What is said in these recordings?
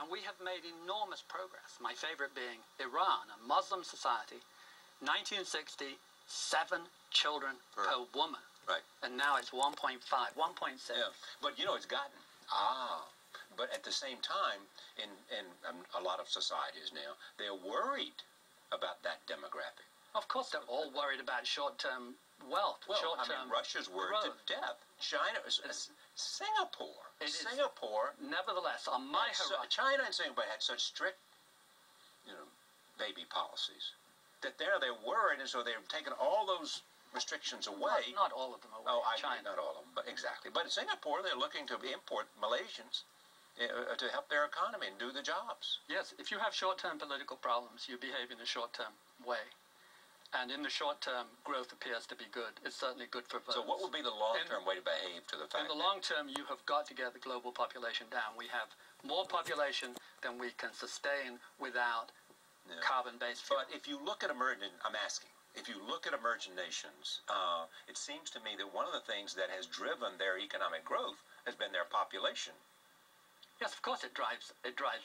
And we have made enormous progress. My favorite being Iran, a Muslim society, 1960, 7 children per woman. Right. And now it's 1.5, 1.6. Yeah. But you know, it's gotten. But at the same time, in a lot of societies now, they're worried about that demographic. Of course, they're all worried about short-term wealth. Well, I mean, Russia's worried to death. China, Singapore. Singapore. Nevertheless, on my horizon, China and Singapore had such strict, baby policies that they're worried, and so they're taking all those restrictions away. Not all of them away. Oh, China. Not all of them, but exactly. But in Singapore, they're looking to import Malaysians to help their economy and do the jobs. Yes, if you have short-term political problems, you behave in a short-term way. And in the short term, growth appears to be good. It's certainly good for votes. So what would be the long-term way to behave to the fact? In the long term, you have got to get the global population down. We have more population than we can sustain without carbon-based fuel. But if you look at emerging nations, it seems to me that one of the things that has driven their economic growth has been their population. Yes, of course it drives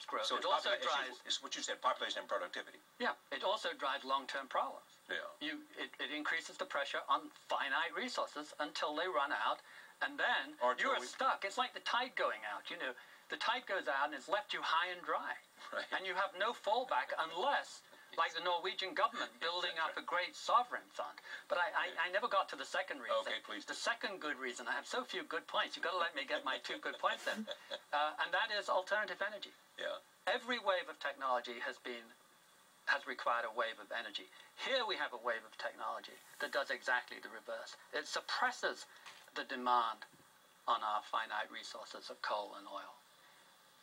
growth. So it also drives... It's what you said, population and productivity. Yeah, it also drives long-term problems. Yeah. It increases the pressure on finite resources until they run out, and then you're stuck. It's like the tide going out, The tide goes out and it's left you high and dry. Right. And you have no fallback unless... like the Norwegian government building up a great sovereign fund. But I never got to the second reason. Okay, please. The second good reason. I have so few good points. You've got to let me get my 2 good points in. And that is alternative energy. Yeah. Every wave of technology has required a wave of energy. Here we have a wave of technology that does exactly the reverse. It suppresses the demand on our finite resources of coal and oil.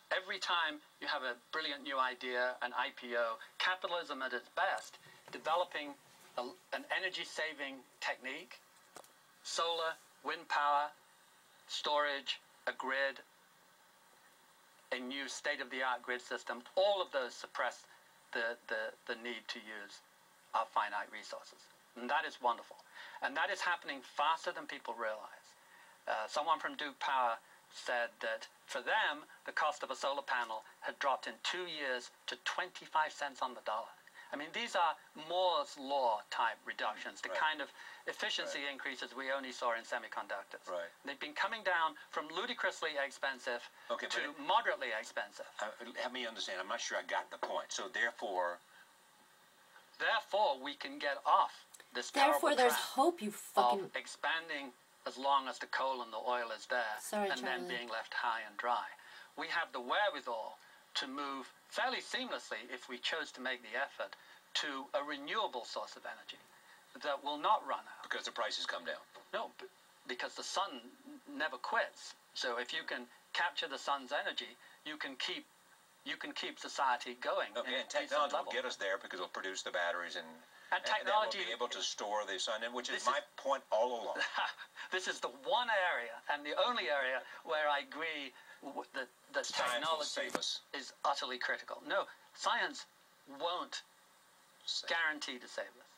Every time you have a brilliant new idea, an IPO, capitalism at its best, developing an energy-saving technique, solar, wind power, storage, a grid, a new state-of-the-art grid system, all of those suppress the need to use our finite resources. And that is wonderful. And that is happening faster than people realize. Someone from Duke Power said that for them, the cost of a solar panel had dropped in 2 years to 25 cents on the dollar. I mean, these are Moore's Law type reductions, the kind of efficiency increases we only saw in semiconductors. Right. They've been coming down from ludicrously expensive to moderately expensive. Help me understand. I'm not sure I got the point. So therefore, we can get off this terrible Therefore, there's hope, you fucking... of expanding as long as the coal and the oil is there, then being left high and dry. We have the wherewithal to move fairly seamlessly, if we chose to make the effort, to a renewable source of energy that will not run out. Because the prices come down. No, because the sun never quits. So if you can capture the sun's energy, you can keep society going. Okay, and technology will get us there because it'll produce the batteries and technology will be able to store the sun, which is my point all along. This is the one area and the only area where I agree that technology is utterly critical. No, science won't guarantee to save us.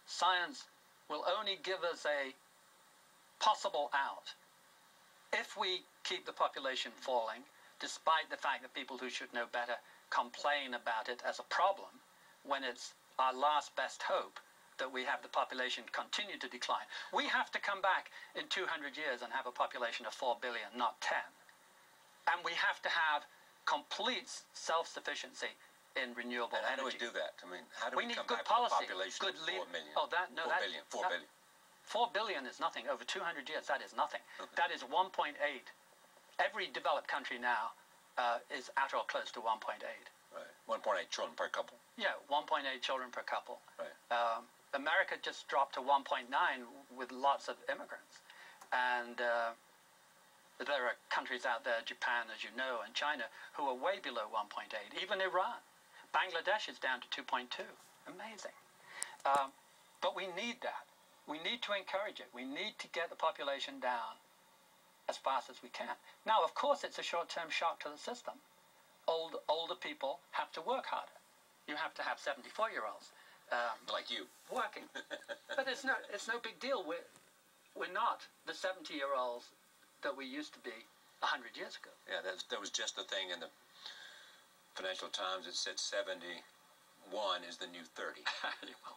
Science will only give us a possible out. If we keep the population falling, despite the fact that people who should know better complain about it as a problem, when it's our last best hope that we have the population continue to decline. We have to come back in 200 years and have a population of 4 billion, not 10. And we have to have complete self-sufficiency in renewable energy. How do we do that? I mean, how do we come back policy, to a population good of 4 million? 4 billion. 4 billion is nothing. Over 200 years, that is nothing. Okay. That is 1.8. Every developed country now is at or close to 1.8. Right. 1.8 children per couple. Yeah, 1.8 children per couple. Right. America just dropped to 1.9 with lots of immigrants. And there are countries out there, Japan, as you know, and China, who are way below 1.8. Even Iran. Bangladesh is down to 2.2. Amazing. But we need that. We need to encourage it. We need to get the population down as fast as we can. Now, of course, it's a short-term shock to the system. Older people have to work harder. You have to have 74-year-olds like you working, but it's no big deal. We're not the 70-year-olds that we used to be 100 years ago. Yeah, that was just the thing in the Financial Times, it said 71 is the new 30. Well,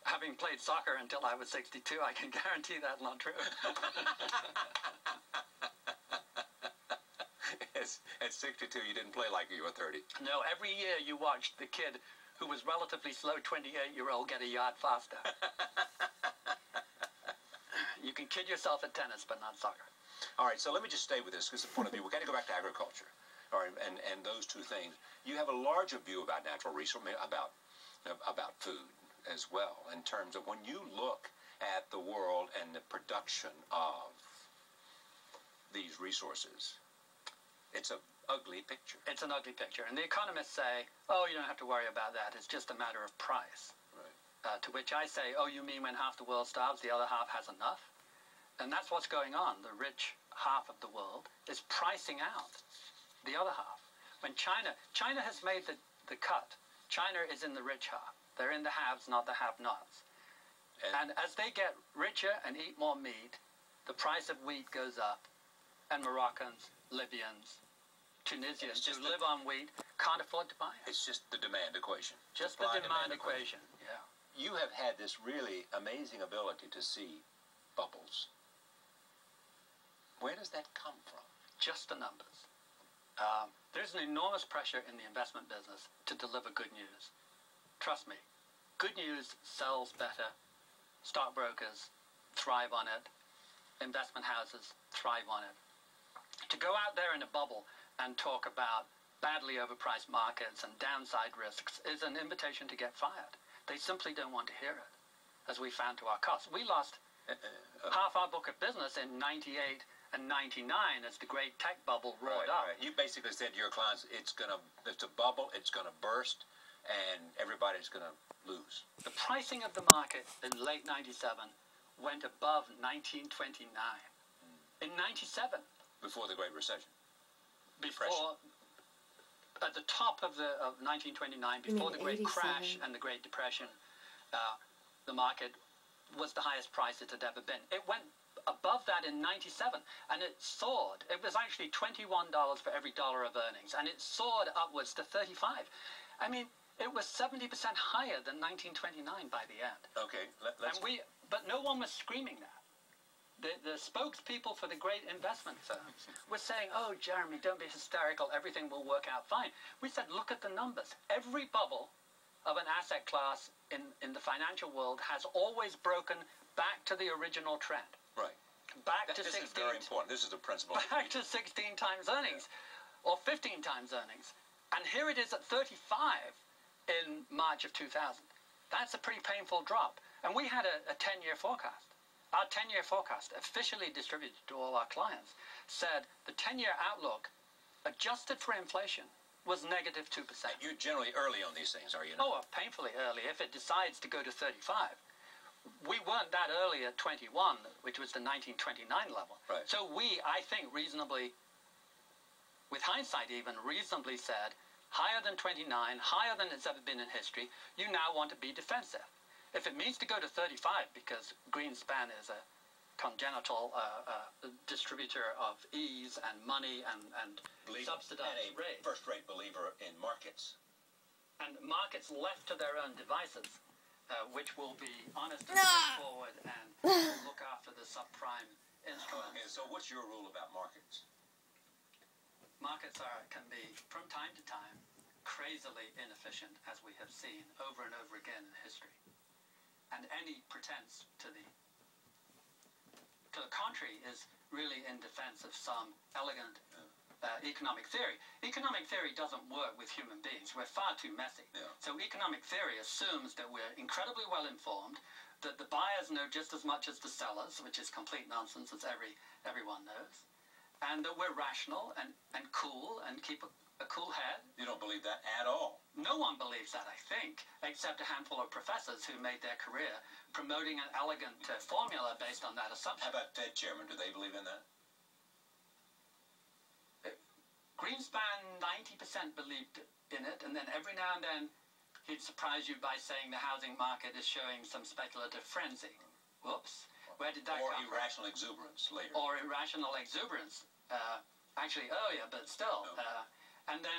having played soccer until I was 62, I can guarantee that's not true. At 62, you didn't play like you were 30. No, every year you watched the kid who was relatively slow, 28-year-old, get a yard faster. You can kid yourself at tennis, but not soccer. All right, so let me just stay with this, because the point of view, we've got to go back to agriculture. All right, and those two things. You have a larger view about natural resources, about food as well, in terms of when you look at the world and the production of these resources, it's an ugly picture. It's an ugly picture. And the economists say, oh, you don't have to worry about that. It's just a matter of price. Right. To which I say, oh, you mean when half the world starves, the other half has enough? And that's what's going on. The rich half of the world is pricing out the other half. When China has made the cut. China is in the rich half. They're in the haves, not the have-nots. And as they get richer and eat more meat, the price of wheat goes up. And Moroccans, Libyans, Tunisians who live on wheat can't afford to buy it. It's just the demand equation. Just the demand equation, yeah. You have had this really amazing ability to see bubbles. Where does that come from? Just the numbers. There's an enormous pressure in the investment business to deliver good news. Trust me, good news sells better. Stockbrokers thrive on it. Investment houses thrive on it. To go out there in a bubble and talk about badly overpriced markets and downside risks is an invitation to get fired. They simply don't want to hear it, as we found to our cost. We lost half our book of business in 98 and 99 as the great tech bubble roared up. Right. You basically said to your clients, it's a bubble, it's going to burst, and everybody's going to lose. The pricing of the market in late 97 went above 1929. In 97. Before the Great Recession. Before, at the top of 1929, before the Great Crash and the Great Depression, the market was the highest price it had ever been. It went above that in 97, and it soared. It was actually $21 for every dollar of earnings, and it soared upwards to 35. I mean, it was 70% higher than 1929 by the end. Okay, let's... But no one was screaming that. The spokespeople for the great investment firms were saying, oh, Jeremy, don't be hysterical, everything will work out fine. We said, look at the numbers. Every bubble of an asset class in the financial world has always broken back to the original trend. Right. This is very important. This is the principle. Back to 16 times earnings, or 15 times earnings. And here it is at 35 in March of 2000. That's a pretty painful drop. And we had a 10-year forecast. Our 10-year forecast, officially distributed to all our clients, said the 10-year outlook, adjusted for inflation, was negative 2%. You're generally early on these things, are you? Oh, painfully early. If it decides to go to 35. We weren't that early at 21, which was the 1929 level. Right. So we, I think, reasonably, with hindsight even, reasonably said, higher than 29, higher than it's ever been in history, you now want to be defensive. If it means to go to 35 because Greenspan is a congenital distributor of ease and money and subsidized rates. First-rate believer in markets. And markets left to their own devices, which will be honest and straightforward and look after the subprime instruments. Okay, so what's your rule about markets? Markets can be, from time to time, crazily inefficient, as we have seen over and over again in history. And any pretense to the contrary is really in defense of some elegant economic theory. Economic theory doesn't work with human beings. We're far too messy. Yeah. So economic theory assumes that we're incredibly well informed, that the buyers know just as much as the sellers, which is complete nonsense, as everyone knows, and that we're rational and cool and keep a cool head. You don't believe that at all? No one believes that, I think, except a handful of professors who made their career promoting an elegant formula based on that assumption. How about Fed chairman? Do they believe in that? Greenspan, 90% believed in it, and then every now and then he'd surprise you by saying the housing market is showing some speculative frenzy. Whoops. Where did that come from? Or irrational exuberance later. Or irrational exuberance. Actually earlier, but still. No. And then